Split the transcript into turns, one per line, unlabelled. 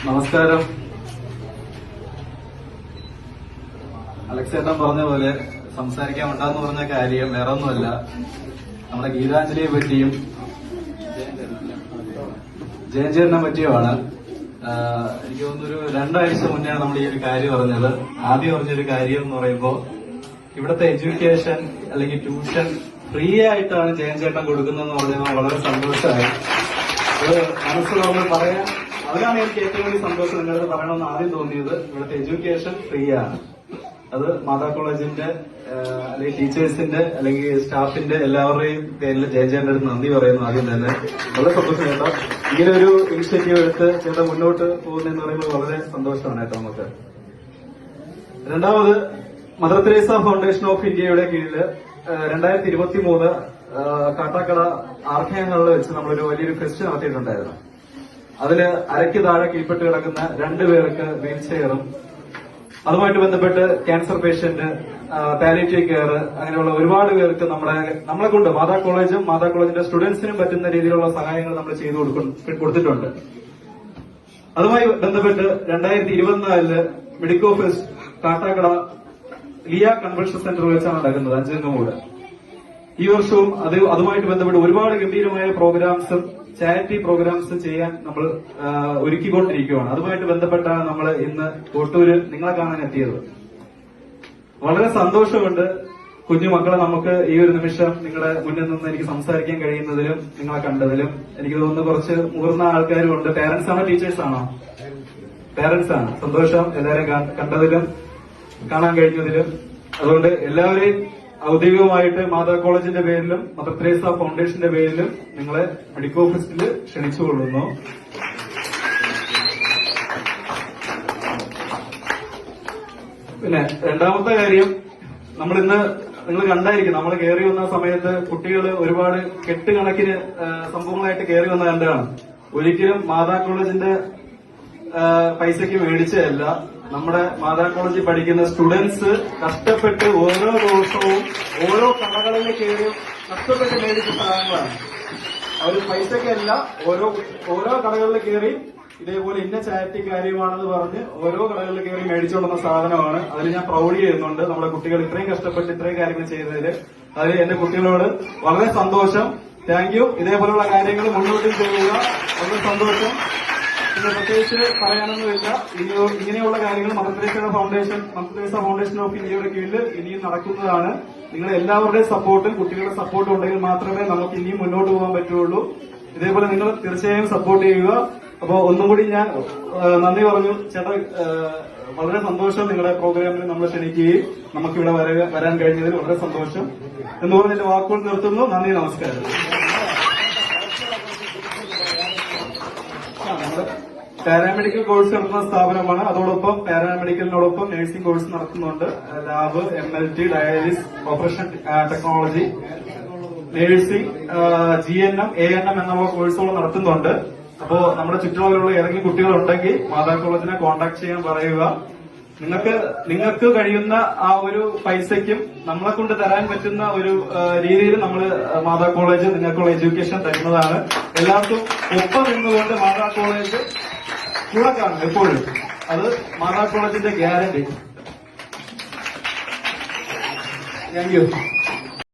നമസ്കാരം. അലക്സേട്ടൻ പറഞ്ഞ പോലെ സംസാരിക്കാൻ ഉണ്ടാന്ന് പറഞ്ഞ കാര്യം വേറെ ഒന്നുമല്ല, നമ്മുടെ ഗീതാഞ്ജലിയെ പറ്റിയും ജയഞ്ചേരനെ പറ്റിയുമാണ്. എനിക്ക് തോന്നുന്നൊരു 2 ആഴ്ച മുന്നെയാണ് നമ്മൾ ഈ ഒരു കാര്യം പറഞ്ഞത്. ആദ്യം പറഞ്ഞൊരു കാര്യം എന്ന് പറയുമ്പോൾ ഇവിടുത്തെ എഡ്യൂക്കേഷൻ അല്ലെങ്കിൽ ട്യൂഷൻ ഫ്രീ ആയിട്ടാണ് ജയഞ്ചേട്ടൻ കൊടുക്കുന്നതെന്ന് പറഞ്ഞാൽ വളരെ സന്തോഷമായി. അത് മനസ്സിലുള്ള പറയാൻ അതിനാണ് എനിക്ക് ഏറ്റവും വലിയ സന്തോഷം നിങ്ങളത് പറയണമെന്ന് ആദ്യം തോന്നിയത്. ഇവിടുത്തെ എഡ്യൂക്കേഷൻ ഫ്രീ ആണ്. അത് മാതാ കോളേജിന്റെ അല്ലെങ്കിൽ ടീച്ചേഴ്സിന്റെ അല്ലെങ്കിൽ സ്റ്റാഫിന്റെ എല്ലാവരുടെയും പേരിൽ ജയചേട്ടന്റെ അടുത്ത് നന്ദി പറയുന്നു. ആദ്യം തന്നെ വളരെ സന്തോഷം കേട്ടോ. ഇങ്ങനെ ഒരു ഇനിഷ്യേറ്റീവ് എടുത്ത് ചേട്ടൻ മുന്നോട്ട് പോകുന്നതെന്ന് പറയുമ്പോൾ വളരെ സന്തോഷമാണ് കേട്ടോ നമുക്ക്. രണ്ടാമത് മദർ തെരേസ ഫൗണ്ടേഷൻ ഓഫ് ഇന്ത്യയുടെ കീഴില് 2023 കാട്ടാക്കട ആർക്കങ്ങളിൽ വെച്ച് നമ്മളൊരു വലിയൊരു ഫെസ്റ്റ് നടത്തിയിട്ടുണ്ടായിരുന്നു. അതില് അരയ്ക്ക് താഴെ കീഴ്പ്പെട്ട് കിടക്കുന്ന 2 പേർക്ക് വീൽ ചെയറും അതുമായിട്ട് ബന്ധപ്പെട്ട് ക്യാൻസർ പേഷ്യന്റ്, പാലിയേറ്റീവ് കെയർ, അങ്ങനെയുള്ള ഒരുപാട് പേർക്ക് നമ്മളെ കൊണ്ട് മാതാ കോളേജും മാതാ കോളേജിന്റെ സ്റ്റുഡൻസിനും പറ്റുന്ന രീതിയിലുള്ള സഹായങ്ങൾ നമ്മൾ ചെയ്തു കൊടുത്തിട്ടുണ്ട്. അതുമായി ബന്ധപ്പെട്ട് 2024 medico fest Kattakkada Liya convention സെന്ററിൽ വെച്ചാണ് നടക്കുന്നത് 5 ഈ വർഷവും അതുമായിട്ട് ബന്ധപ്പെട്ട് ഒരുപാട് ഗംഭീരമായ പ്രോഗ്രാംസും ചാരിറ്റി പ്രോഗ്രാംസും ചെയ്യാൻ നമ്മൾ ഒരുക്കിക്കൊണ്ടിരിക്കുകയാണ്. അതുമായിട്ട് ബന്ധപ്പെട്ടാണ് നമ്മൾ ഇന്ന് കോട്ടൂര് നിങ്ങളെ കാണാൻ എത്തിയത്. വളരെ സന്തോഷമുണ്ട് കുഞ്ഞുമക്കളെ നമുക്ക് ഈ ഒരു നിമിഷം നിങ്ങളുടെ മുന്നിൽ നിന്ന് എനിക്ക് സംസാരിക്കാൻ കഴിയുന്നതിലും നിങ്ങളെ കണ്ടതിലും. എനിക്ക് തോന്നുന്നു കുറച്ച് മുതിർന്ന ആൾക്കാരും ഉണ്ട്. പേരന്റ്സ് ആണോ ടീച്ചേഴ്സ് ആണോ? പേരന്റ്സ് ആണ്. സന്തോഷം എല്ലാവരെയും കണ്ടതിലും കാണാൻ കഴിഞ്ഞതിലും. അതുകൊണ്ട് എല്ലാവരെയും ഔദ്യോഗികമായിട്ട് മാതാ കോളേജിന്റെ പേരിലും മദർ തെരേസ ഫൗണ്ടേഷന്റെ പേരിലും നിങ്ങളെ മെഡിക്കോ ഫെസ്റ്റിൽ ക്ഷണിച്ചുകൊള്ളുന്നു. പിന്നെ രണ്ടാമത്തെ കാര്യം, നമ്മളിന്ന് നിങ്ങൾ കണ്ടായിരിക്കും, നമ്മൾ കയറി വന്ന സമയത്ത് കുട്ടികൾ ഒരുപാട് കെട്ടുകണക്കിന് സംഭവങ്ങളായിട്ട് കയറി വന്ന കണ്ടാണ്. ഒരിക്കലും മാതാ കോളേജിന്റെ പൈസയ്ക്ക് മേടിച്ചതല്ല. നമ്മുടെ മാതാ കോളേജിൽ പഠിക്കുന്ന സ്റ്റുഡൻസ് കഷ്ടപ്പെട്ട് ഓരോ ദിവസവും ഓരോ കടകളിൽ കയറി കഷ്ടപ്പെട്ട് മേടിച്ച സാധനങ്ങളാണ്. അവർ പൈസക്കല്ല, ഓരോ കടകളിൽ കയറി ഇതേപോലെ ഇന്ന ചാരിറ്റി കാര്യമാണെന്ന് പറഞ്ഞ് ഓരോ കടകളിൽ കയറി മേടിച്ചുകൊണ്ടുവന്ന സാധനമാണ്. അതിൽ ഞാൻ പ്രൗഡ് ചെയ്യുന്നുണ്ട്. നമ്മുടെ കുട്ടികൾ ഇത്രയും കഷ്ടപ്പെട്ട് ഇത്രയും കാര്യങ്ങൾ ചെയ്തതിൽ അതിൽ എന്റെ കുട്ടികളോട് വളരെ സന്തോഷം. Thank you. ഇതേപോലുള്ള കാര്യങ്ങൾ മുന്നോട്ട് ചെയ്യുക. വളരെ സന്തോഷം. പിന്നെ പ്രത്യേകിച്ച് പറയാനൊന്നുമില്ല. ഇങ്ങനെയുള്ള കാര്യങ്ങൾ മദർ തെരേസ ഫൗണ്ടേഷൻ ഓഫ് ഇന്ത്യയുടെ കീഴിൽ ഇനിയും നടക്കുന്നതാണ്. നിങ്ങളുടെ എല്ലാവരുടെയും സപ്പോർട്ടും കുട്ടികളുടെ സപ്പോർട്ടും ഉണ്ടെങ്കിൽ മാത്രമേ നമുക്ക് ഇനിയും മുന്നോട്ട് പോകാൻ പറ്റുള്ളൂ. ഇതേപോലെ നിങ്ങൾ തീർച്ചയായും സപ്പോർട്ട് ചെയ്യുക. അപ്പോ ഒന്നും കൂടി ഞാൻ നന്ദി പറഞ്ഞു. ചേട്ടാ, വളരെ സന്തോഷം നിങ്ങളുടെ പ്രോഗ്രാമിൽ നമ്മൾ ക്ഷണിക്കുകയും നമുക്കിവിടെ വരാൻ കഴിഞ്ഞതിൽ വളരെ സന്തോഷം എന്ന് പറഞ്ഞ് എന്റെ വാക്കുകൾ നിർത്തുന്നു. നന്ദി, നമസ്കാരം. പാരാമെഡിക്കൽ കോഴ്സ് നടത്തുന്ന സ്ഥാപനമാണ്. അതോടൊപ്പം പാരാമെഡിക്കലിനോടൊപ്പം നഴ്സിംഗ് കോഴ്സ് നടത്തുന്നുണ്ട്. Lab, MLT, dialysis, operation technology, nursing, GNM, ANM എന്നുള്ള കോഴ്സുകൾ നടത്തുന്നുണ്ട്. അപ്പോ നമ്മുടെ ചുറ്റുപാടുള്ള ഏതെങ്കിലും കുട്ടികളുണ്ടെങ്കിൽ മാതാ കോളേജിനെ കോൺടാക്ട് ചെയ്യാൻ പറയുക. നിങ്ങൾക്ക് കഴിയുന്ന ആ ഒരു പൈസയ്ക്കും നമ്മളെ കൊണ്ട് തരാൻ പറ്റുന്ന ഒരു രീതിയിൽ നമ്മൾ മാതാ കോളേജ് നിങ്ങൾക്കുള്ള എഡ്യൂക്കേഷൻ തരുന്നതാണ്. എല്ലാവർക്കും ഒപ്പം നിന്നുകൊണ്ട് മാതാ കോളേജ് കൂടെ കാണും എപ്പോഴും. അത് മാതാ കോളേജിന്റെ ഗ്യാരണ്ടി. Thank you.